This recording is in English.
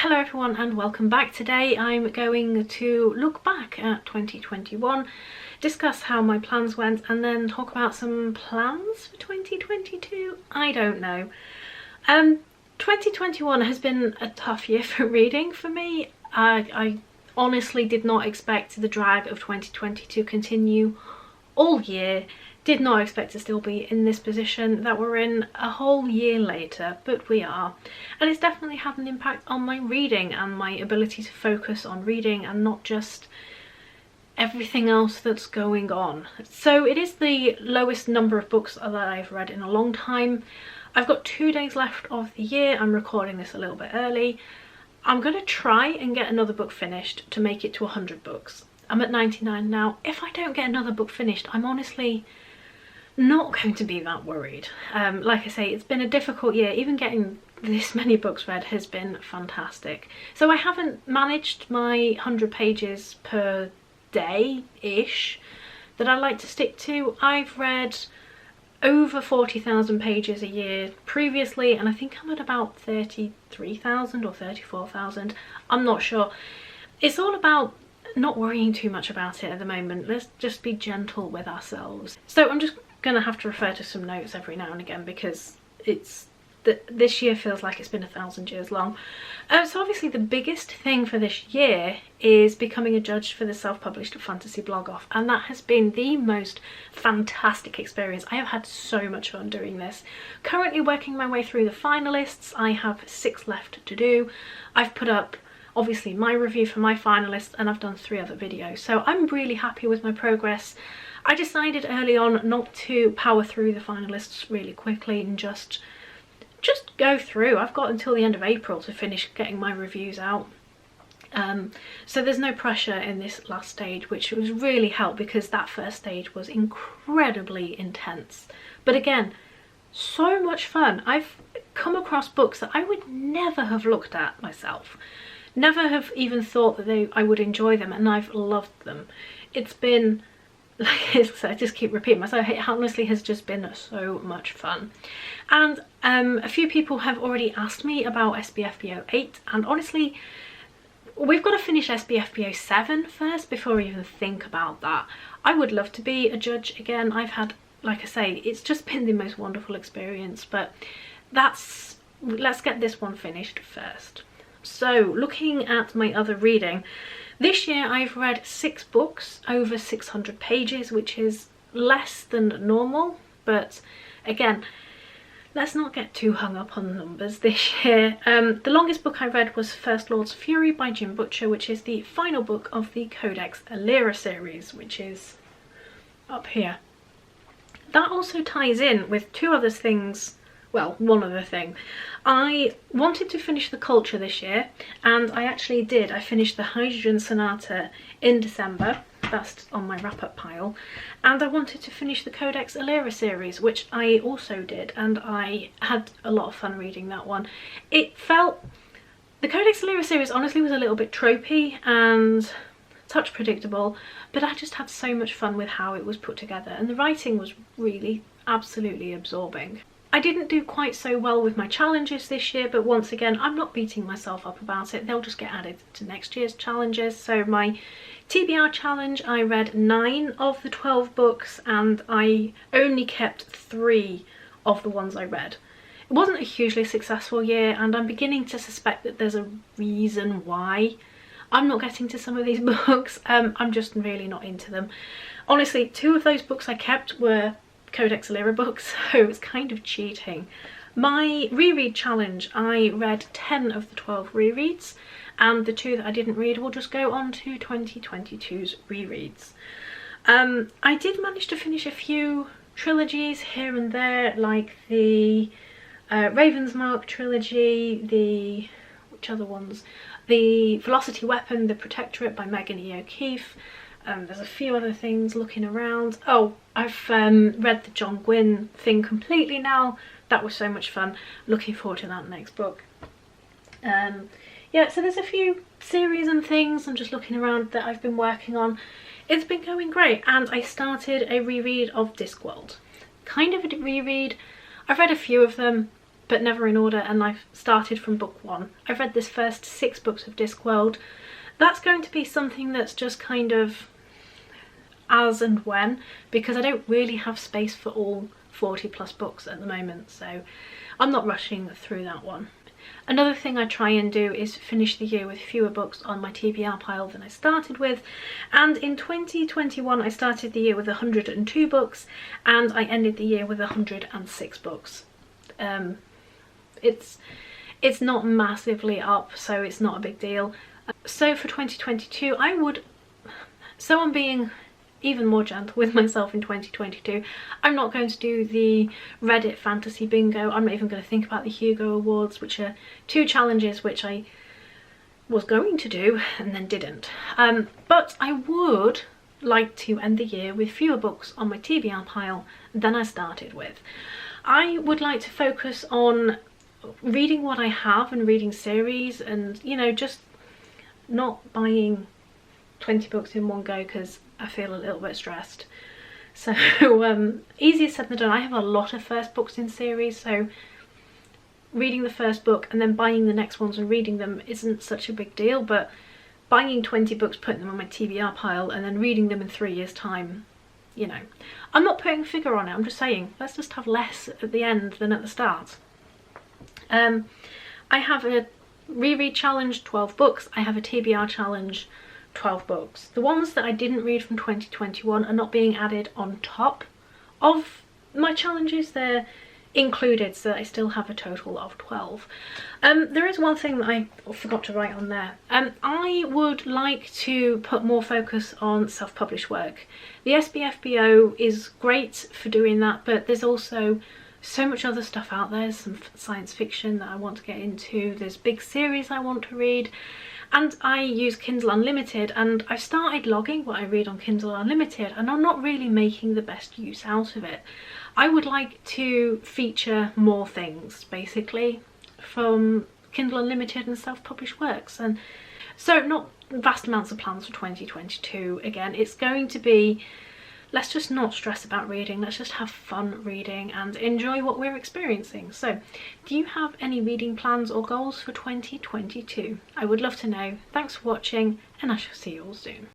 Hello everyone and welcome back. Today I'm going to look back at 2021, discuss how my plans went, and then talk about some plans for 2022. I don't know. 2021 has been a tough year for reading for me. I honestly did not expect the drag of 2020 to continue all year. Did not expect to still be in this position that we're in a whole year later, but we are. And it's definitely had an impact on my reading and my ability to focus on reading and not just everything else that's going on. So it is the lowest number of books that I've read in a long time. I've got 2 days left of the year. I'm recording this a little bit early. I'm going to try and get another book finished to make it to 100 books. I'm at 99 now. If I don't get another book finished, I'm honestly not going to be that worried. Like I say, it's been a difficult year. Even getting this many books read has been fantastic. So I haven't managed my 100 pages per day-ish that I like to stick to. I've read over 40,000 pages a year previously, and I think I'm at about 33,000 or 34,000. I'm not sure. It's all about not worrying too much about it at the moment. Let's just be gentle with ourselves. So I'm just gonna have to refer to some notes every now and again because this year feels like it's been 1,000 years long. So obviously the biggest thing for this year is becoming a judge for the self-published fantasy blog off, and that has been the most fantastic experience. I have had so much fun doing this. Currently working my way through the finalists. I have 6 left to do. I've put up obviously my review for my finalists, and I've done 3 other videos, so I'm really happy with my progress. I decided early on not to power through the finalists really quickly and just go through. I've got until the end of April to finish getting my reviews out. So there's no pressure in this last stage, which was really helped because that first stage was incredibly intense. But again, so much fun. I've come across books that I would never have looked at myself. Never have even thought that I would enjoy them, and I've loved them. It's been, like I just keep repeating myself, it honestly has just been so much fun. And a few people have already asked me about SBFBO 8, and honestly we've got to finish SBFBO 7 first before we even think about that. I would love to be a judge again. I've had, like I say, it's just been the most wonderful experience, but let's get this one finished first. So looking at my other reading, this year I've read 6 books over 600 pages, which is less than normal, but again, let's not get too hung up on numbers this year. The longest book I read was First Lord's Fury by Jim Butcher, which is the final book of the Codex Alera series, which is up here. That also ties in with 2 other things. Well, one other thing. I wanted to finish The Culture this year, and I actually did. I finished the Hydrogen Sonata in December. That's on my wrap-up pile. And I wanted to finish the Codex Alera series, which I also did, and I had a lot of fun reading that one. It felt... The Codex Alera series honestly was a little bit tropey and touch predictable, but I just had so much fun with how it was put together, and the writing was really absolutely absorbing. I didn't do quite so well with my challenges this year, but once again, I'm not beating myself up about it. They'll just get added to next year's challenges. So my TBR challenge, I read 9 of the 12 books, and I only kept 3 of the ones I read. It wasn't a hugely successful year, and I'm beginning to suspect that there's a reason why I'm not getting to some of these books. I'm just really not into them. Honestly, 2 of those books I kept were Codex Alera books, so it's kind of cheating. My reread challenge, I read 10 of the 12 rereads, and the 2 that I didn't read will just go on to 2022's rereads. I did manage to finish a few trilogies here and there, like the Ravensmark trilogy, which other ones? The Velocity Weapon, The Protectorate by Megan E. O'Keefe. There's a few other things looking around. Oh, I've read the John Gwynne thing completely now. That was so much fun. Looking forward to that next book. Yeah, so there's a few series and things I'm just looking around that I've been working on. It's been going great, and I started a reread of Discworld. Kind of a reread. I've read a few of them. but never in order, and I've started from book 1. I've read this first 6 books of Discworld. That's going to be something that's just kind of as and when, because I don't really have space for all 40 plus books at the moment, so I'm not rushing through that one. Another thing I try and do is finish the year with fewer books on my TBR pile than I started with, and in 2021 I started the year with 102 books and I ended the year with 106 books. It's not massively up, so it's not a big deal. So for 2022 I'm being even more gentle with myself in 2022. I'm not going to do the Reddit fantasy bingo. I'm not even going to think about the Hugo Awards, which are 2 challenges which I was going to do and then didn't. But I would like to end the year with fewer books on my TBR pile than I started with. I would like to focus on reading what I have and reading series, and you know, just not buying 20 books in one go because I feel a little bit stressed. So easier said than done. I have a lot of first books in series, so reading the first book and then buying the next ones and reading them isn't such a big deal, but buying 20 books, putting them on my TBR pile and then reading them in 3 years time, you know. I'm not putting a figure on it, I'm just saying let's just have less at the end than at the start. I have a reread challenge, 12 books. I have a TBR challenge, 12 books. The ones that I didn't read from 2021 are not being added on top of my challenges. They're included, so I still have a total of 12. There is one thing that I forgot to write on there. I would like to put more focus on self-published work. The SBFBO is great for doing that, but there's also so much other stuff out there. There's some science fiction that I want to get into, there's big series I want to read, and I use Kindle Unlimited, and I've started logging what I read on Kindle Unlimited and I'm not really making the best use out of it. I would like to feature more things basically from Kindle Unlimited and self-published works, and so not vast amounts of plans for 2022. Again, it's going to be, let's just not stress about reading, let's just have fun reading and enjoy what we're experiencing. So do you have any reading plans or goals for 2022? I would love to know. Thanks for watching and I shall see you all soon.